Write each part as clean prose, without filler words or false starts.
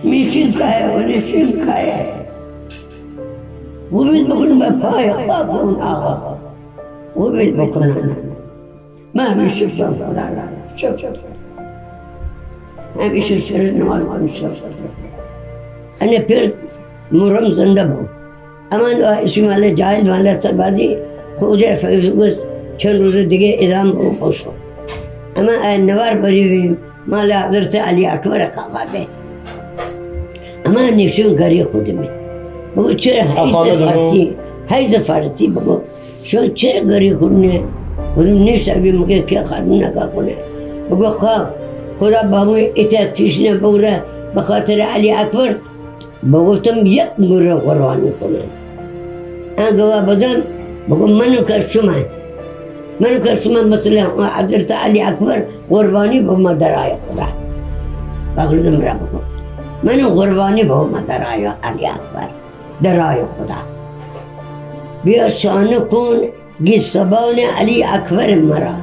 میشین که و نشین که قبول بکن به پای خاک اون آقا قبول بکنن ما همیشه شد شد همیشه سر نماز کنشد انا پیر مرم زنده بود اما اسم مال جاهد مال سربازی خود فیض چند روز دیگه ادام بود شد اما نوار بریوی مال حضرت علی اکبر قاقابه اما نشون کاری خودمی بگو چرا حیث فارسی بگو شو چرا کاری خودنه بگو نشتوی مگه که خادم نکا کنه بگو خواه خدا بابوی اطاعتش نبوره بخاطر علی اکبر بگفتم یک مورد قربان میکنم اگه بدم بگو منو کشما مثلا حضرت علی اکبر قربانی با ما درای خدا بگردم را بگفت منو قربانی با ما درای علی اکبر درای خدا بیا شانه کن گیستبان علی اکبر مرا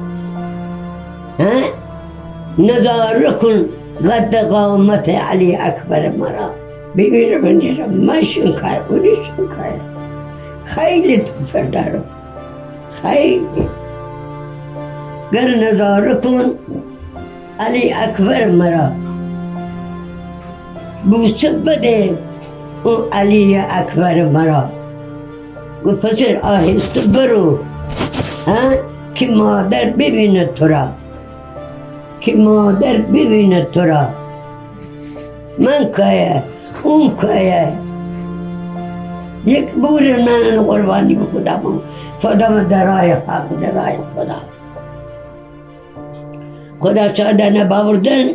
نظاره کن قد قامت علی اکبر مرا ببینه بنیرم من شنکر اونی شنکر خیلی توفر دارم خیلی گر نظاره کن علی اکبر مرا بوسه بده اون علی اکبر مرا گفت پسر آهسته برو که مادر ببینه تو را که مادر ببینه تو را من که اون که یک بور من قربانی بکنم فدام درای حق درای خدا شاید نباوردن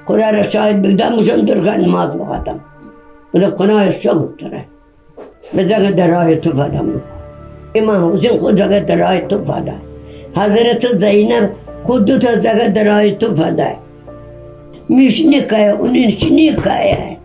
خدا را شاید بگدم موشم درگاه نماز بخوادم خدا قناه شغل تره بزاق درای تو فدام امام حسین خود زاق درای تو فدا حضرت زینب خود دو تا زاق درای تو فدا میشنی که اونی نشنی که